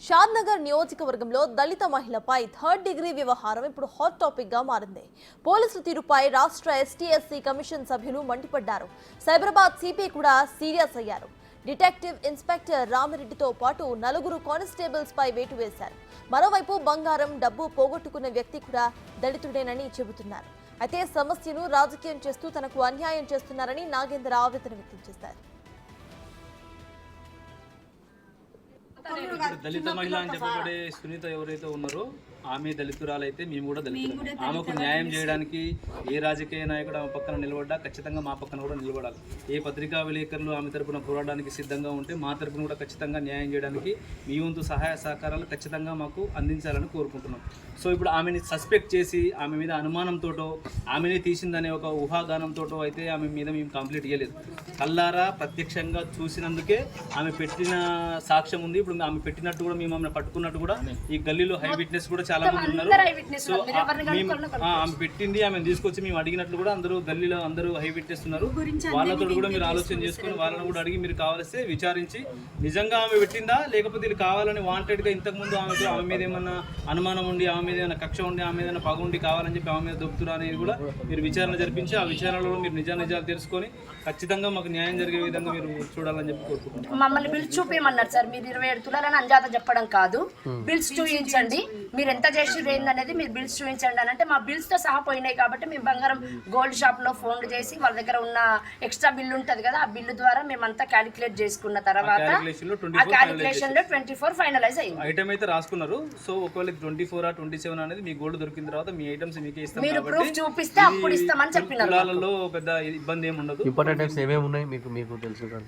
షాద్నగర్ నియోజకవర్గంలో దళిత మహిళపై third degree వ్యవహారం ఇప్పుడు హాట్ టాపిక్ గా మారింది. పోలీసుల తీరుపై రాష్ట్ర ఎస్టీ కమిషన్ సభ్యులు మండిపడ్డారు. సైబరాబాద్ సిపి కూడా సీరియస్ అయ్యారు. డిటెక్టివ్ ఇన్స్పెక్టర్ రామిరెడ్డితో పాటు 4 కానిస్టేబుల్స్ పై వేటు వేశారు. మరోవైపు బంగారం, డబ్బు పోగొట్టుకున్న వ్యక్తి కూడా దళితుడేనని చెబుతున్నారు. అయితే సమస్యను రాజకీయం చేస్తూ తనకు అన్యాయం చేస్తున్నారని నాగేంద్ర ఆవేదన వ్యక్తం చేశారు. దళిత మహిళ అని చెప్పబడే సునీత ఎవరైతే ఉన్నారో ఆమె దళితురాలైతే మేము కూడా దళితులు. ఆమెకు న్యాయం చేయడానికి ఏ రాజకీయ నాయకుడు ఆమె పక్కన నిలబడ్డా ఖచ్చితంగా మా పక్కన కూడా నిలబడాలి. ఏ పత్రికా విలేకరులు ఆమె తరపున పోరాడడానికి సిద్ధంగా ఉంటే మా తరపున కూడా ఖచ్చితంగా న్యాయం చేయడానికి మీ వంతు సహాయ సహకారాలు ఖచ్చితంగా మాకు అందించాలని కోరుకుంటున్నాం. సో ఇప్పుడు ఆమెని సస్పెక్ట్ చేసి ఆమె మీద అనుమానంతోటో ఆమెనే తీసిందనే ఒక ఊహాగానంతోటో అయితే ఆమె మీద మేము కంప్లీట్ చేయలేదు. కల్లారా ప్రత్యక్షంగా చూసినందుకే ఆమె పెట్టిన సాక్ష్యం ఉంది. ఇప్పుడు ఆమె పెట్టినట్టు కూడా మేము ఆమెను పట్టుకున్నట్టు కూడా ఈ గల్లీలో హై విట్నెస్ కూడా చాలా మంది ఉన్నారు. సో ఆమె పెట్టింది, ఆమె తీసుకొచ్చి మేము అడిగినట్లు కూడా అందరూ గల్లీలో అందరూ హై విట్నెస్ ఉన్నారు. వాళ్ళతో కూడా మీరు ఆలోచన చేసుకుని వాళ్ళని కూడా అడిగి మీరు కావాల్స్తే విచారించి నిజంగా ఆమె పెట్టిందా లేకపోతే ఇది కావాలని వాంటెడ్గా ఇంతకుముందు ఆమె మీద ఏమన్నా అనుమానం ఉండి ఆమె మీద ఏమైనా కక్ష ఉండి ఆమె మీద పగ ఉండి కావాలని చెప్పి ఆమె మీద దొబ్బుతురా అనేది కూడా మీరు విచారణ జరిపించి ఆ విచారణలో మీరు నిజాలు తెలుసుకొని ఖచ్చితంగా మాకు న్యాయం జరిగే విధంగా మీరు చూడాలని చెప్పి కోరుకుంటున్నాం. మమ్మల్ని బిల్స్ చూపించమన్నారు సార్. మీరు 27 తులాలని అంజాత చెప్పడం కాదు, బిల్స్ చూపించండి, మీరు ఎంత చేసి ఏందనేది మీరు బిల్స్ చూపించండి అని అంటే మా బిల్స్ తో సహా పోయినాయి. కాబట్టి మేము బంగారం గోల్డ్ షాప్ లో ఫోన్ చేసి వాళ్ళ దగ్గర ఉన్న ఎక్స్ట్రా బిల్లు ఉంటది కదా, ఆ బిల్లు ద్వారా మేమంతా క్యాలిక్యులేట్ చేసుకున్న తర్వాత ఆ క్యాలిక్యులేషన్ లో 24 ఫైనలైజ్ అయింది. ఐటమ్ అయితే రాసుకున్నారు. సో ఒకవేళ 24 or 27 అనేది మీ గోల్డ్ దొరికిన తర్వాత మీ ఐటమ్స్ మీకే ఇస్తాం. మీరు ప్రూఫ్ చూపిస్తే అప్పుడు ఇస్తామని చెప్పినారు. పెద్ద ఇబ్బంది ఏమి ఉండదు. ఇంపార్టెంట్ ఏమేమి ఉన్నాయి మీకు తెలుసు కదా.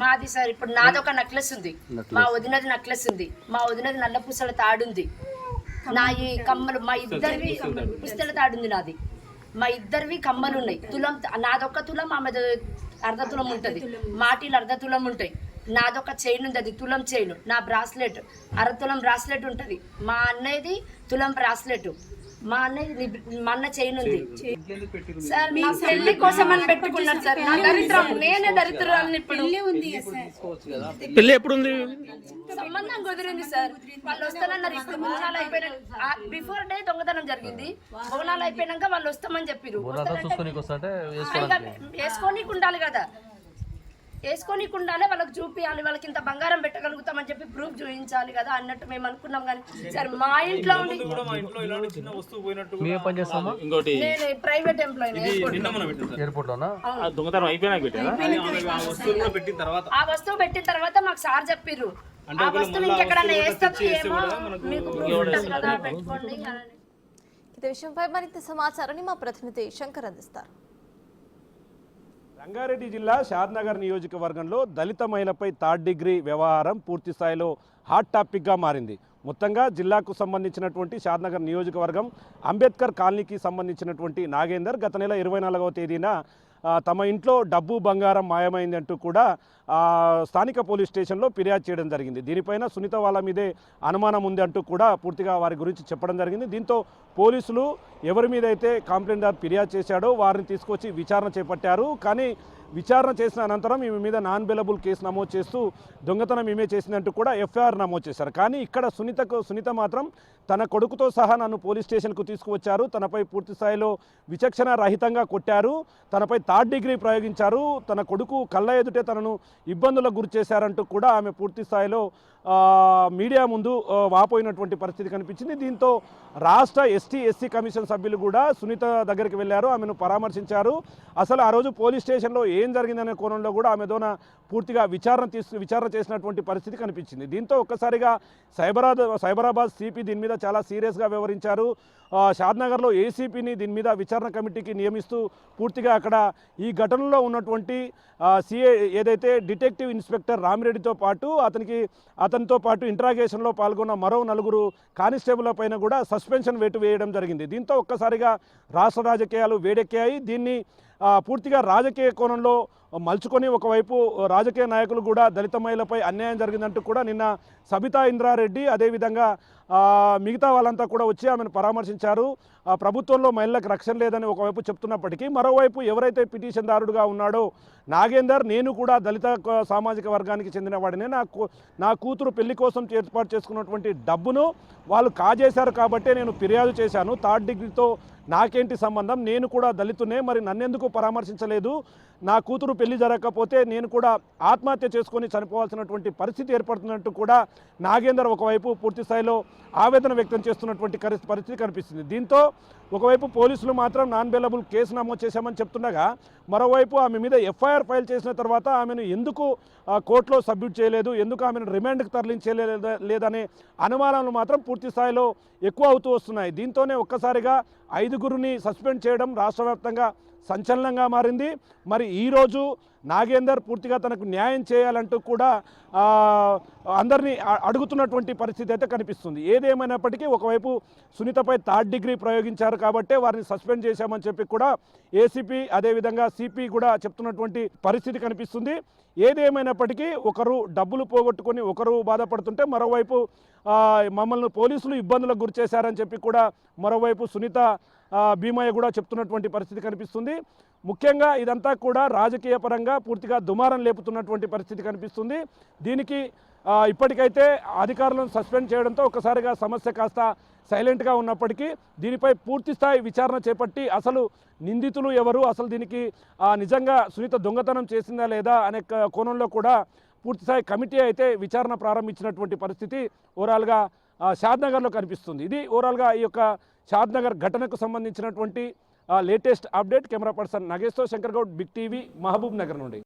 మాది సార్ ఇప్పుడు నాదొక నెక్లెస్ ఉంది, మా వదినది నెక్లెస్ ఉంది, మా వదినది నల్ల పూసల తాడుంది, నా ఈ కమ్మలు మా ఇద్దరివి పుస్తల తాడుంది నాది, మా ఇద్దరివి కమ్మలు ఉన్నాయి. తులం నాదొక్క తులం, ఆమెది అర్ధ తులం ఉంటుంది, మాటీలు అర్ధ తులం ఉంటాయి. నాదొక చైన్ ఉంది, అది తులం చైన్. నా బ్రాస్లెట్ అరతులం బ్రాస్లెట్ ఉంటుంది. మా అన్నయ్యది తులం బ్రాస్లెట్, మా అన్న చైన్ ఉంది సార్. నా పెళ్లి కోసం అని పెట్టుకున్నాను సార్. నా దరిద్రం, నేనే దరిద్రాన్ని. ఇప్పుడు పెళ్లి ఎప్పుడు ఉంది? సంబంధం కుదిరింది సార్. వాళ్ళు వస్తానన్నారు. ఇప్పుడు బోనాలు అయిపోయినా బిఫోర్ డే దొంగతనం జరిగింది. బోనాలు అయిపోయినాక వాళ్ళు వస్తామని చెప్పారు. వేసుకోనీకి ఉండాలి కదా, వేసుకోనీకి ఉండాలి, వాళ్ళకి చూపించాలి, వాళ్ళకి ఇంత బంగారం పెట్టగలుగుతామని చెప్పి ప్రూఫ్ చూపించాలి కదా అన్నట్టు మేము అనుకున్నాం. కానీ సార్ మా ఇంట్లో ఉండి నేను ప్రైవేట్ ఎంప్లాయీ ఆ వస్తువు పెట్టిన తర్వాత మాకు సార్ చెప్పిర్రు ఆ వస్తువు ఇంకెక్కడన్నా వేస్తామో మీకు ప్రూఫ్ ఉంటుంది కదా పెట్టుకోండి. ఇదే విషయంపై మరింత సమాచారాన్ని మా ప్రతినిధి శంకర్ అందిస్తారు. రంగారెడ్డి జిల్లా షాద్నగర్ నియోజకవర్గంలో దళిత మహిళపై థర్డ్ డిగ్రీ వ్యవహారం పూర్తి స్థాయిలో హాట్ టాపిక్గా మారింది. మొత్తంగా జిల్లాకు సంబంధించినటువంటి షాద్నగర్ నియోజకవర్గం అంబేద్కర్ కాలనీకి సంబంధించినటువంటి నాగేందర్ గత నెల 24వ తేదీన తమ ఇంట్లో డబ్బు బంగారం మాయమైందంటూ కూడా స్థానిక పోలీస్ స్టేషన్లో ఫిర్యాదు చేయడం జరిగింది. దీనిపైన సునీత వాళ్ళ మీదే అనుమానం ఉంది అంటూ కూడా పూర్తిగా వారి గురించి చెప్పడం జరిగింది. దీంతో పోలీసులు ఎవరి మీద అయితే కంప్లైంట్ ఫిర్యాదు చేశాడో వారిని తీసుకొచ్చి విచారణ చేపట్టారు. కానీ విచారణ చేసిన అనంతరం ఈమె మీద నాన్ బెయిలబుల్ కేసు నమోదు చేస్తూ దొంగతనం ఈమె చేసిందంటూ కూడా ఎఫ్ఐఆర్ నమోదు చేశారు. కానీ ఇక్కడ సునీత మాత్రం తన కొడుకుతో సహా నన్ను పోలీస్ స్టేషన్కు తీసుకువచ్చారు, తనపై పూర్తి స్థాయిలో విచక్షణ రహితంగా కొట్టారు, తనపై థర్డ్ డిగ్రీ ప్రయోగించారు, తన కొడుకు కళ్ళ ఎదుటే తనను ఇబ్బందులకు గురి చేశారంటూ కూడా ఆమె పూర్తి స్థాయిలో మీడియా ముందు వాపోయినటువంటి పరిస్థితి కనిపించింది. దీంతో రాష్ట్ర ఎస్టీ కమిషన్ సభ్యులు కూడా సునీత దగ్గరికి వెళ్ళారు, ఆమెను పరామర్శించారు. అసలు ఆ రోజు పోలీస్ స్టేషన్లో ఏం జరిగిందనే కోణంలో కూడా ఆమెదోన పూర్తిగా విచారణ చేసినటువంటి పరిస్థితి కనిపించింది. దీంతో ఒక్కసారిగా సైబరాబాద్ సిపి దీని మీద చాలా సీరియస్గా వ్యవహరించారు. షాద్నగర్లో ఏసీపీని దీని మీద విచారణ కమిటీకి నియమిస్తూ పూర్తిగా అక్కడ ఈ ఘటనలో ఉన్నటువంటి సిఏ ఏదైతే డిటెక్టివ్ ఇన్స్పెక్టర్ రామిరెడ్డితో పాటు అతనితో పాటు ఇంట్రాగేషన్లో పాల్గొన్న మరో 4 కానిస్టేబుల్ పైన కూడా సస్పెన్షన్ వేటు వేయడం జరిగింది. దీంతో ఒక్కసారిగా రాష్ట్ర రాజకీయాలు వేడెక్కాయి. దీన్ని పూర్తిగా రాజకీయ కోణంలో మలుచుకొని ఒకవైపు రాజకీయ నాయకులు కూడా దళిత మహిళపై అన్యాయం జరిగిందంటూ కూడా నిన్న సబితా ఇంద్రారెడ్డి అదేవిధంగా మిగతా వాళ్ళంతా కూడా వచ్చి ఆమెను పరామర్శించారు. ప్రభుత్వంలో మహిళలకు రక్షణ లేదని ఒకవైపు చెప్తున్నప్పటికీ మరోవైపు ఎవరైతే పిటిషన్దారుడుగా ఉన్నాడో నాగేందర్, నేను కూడా దళిత సామాజిక వర్గానికి చెందిన వాడినే, నా కూతురు పెళ్లి కోసం ఏర్పాటు చేసుకున్నటువంటి డబ్బును వాళ్ళు కాజేశారు కాబట్టే నేను ఫిర్యాదు చేశాను. 3rd డిగ్రీతో నాకేంటి సంబంధం, నేను కూడా దళితునే, మరి నన్నెందుకు పరామర్శించలేదు, నా కూతురు పెళ్లి జరగకపోతే నేను కూడా ఆత్మహత్య చేసుకొని చనిపోవాల్సినటువంటి పరిస్థితి ఏర్పడుతున్నట్టు కూడా నాగేందర్ ఒకవైపు పూర్తి స్థాయిలో ఆవేదన వ్యక్తం చేస్తున్నటువంటి పరిస్థితి కనిపిస్తుంది. దీంతో ఒకవైపు పోలీసులు మాత్రం నాన్ బెయిలబుల్ కేసు నమోదు చేశామని చెప్తుండగా మరోవైపు ఆమె మీద ఎఫ్ఐఆర్ ఫైల్ చేసిన తర్వాత ఆమెను ఎందుకు కోర్టులో సబ్మిట్ చేయలేదు, ఎందుకు ఆమెను రిమాండ్కి తరలించలేదనే అనుమానాలు మాత్రం పూర్తి స్థాయిలో ఎక్కువ అవుతూ వస్తున్నాయి. దీంతోనే ఒక్కసారిగా 5గురిని సస్పెండ్ చేయడం రాష్ట్ర వ్యాప్తంగా సంచలనంగా మారింది. మరి ఈరోజు నాగేందర్ పూర్తిగా తనకు న్యాయం చేయాలంటూ కూడా అందరినీ అడుగుతున్నటువంటి పరిస్థితి అయితే కనిపిస్తుంది. ఏదేమైనప్పటికీ ఒకవైపు సునీతపై 3rd డిగ్రీ ప్రయోగించారు కాబట్టే వారిని సస్పెండ్ చేశామని చెప్పి కూడా ఏసీపీ అదేవిధంగా సిపి కూడా చెప్తున్నటువంటి పరిస్థితి కనిపిస్తుంది. ఏదేమైనప్పటికీ ఒకరు డబ్బులు పోగొట్టుకొని ఒకరు బాధపడుతుంటే మరోవైపు మమ్మల్ని పోలీసులు ఇబ్బందులకు గురి చేశారని చెప్పి కూడా మరోవైపు సునీత భీమయ్య కూడా చెప్తున్నటువంటి పరిస్థితి కనిపిస్తుంది. ముఖ్యంగా ఇదంతా కూడా రాజకీయ పరంగా పూర్తిగా దుమారం లేపుతున్నటువంటి పరిస్థితి కనిపిస్తుంది. దీనికి ఇప్పటికైతే అధికారులను సస్పెండ్ చేయడంతో ఒకసారిగా సమస్య కాస్త సైలెంట్గా ఉన్నప్పటికీ దీనిపై పూర్తి స్థాయి విచారణ చేపట్టి అసలు నిందితులు ఎవరు, అసలు దీనికి నిజంగా సునీత దొంగతనం చేసిందా లేదా అనే కోణంలో కూడా పూర్తిస్థాయి కమిటీ అయితే విచారణ ప్రారంభించినటువంటి పరిస్థితి ఓవరాల్గా షాద్నగర్లో కనిపిస్తుంది. ఇది ఓవరాల్గా ఈ యొక్క షాద్నగర్ ఘటనకు సంబంధించినటువంటి లేటెస్ట్ అప్డేట్. కెమెరా పర్సన్ నగేష్తో Shankar Goud, big TV, Mahbubnagar నుండి.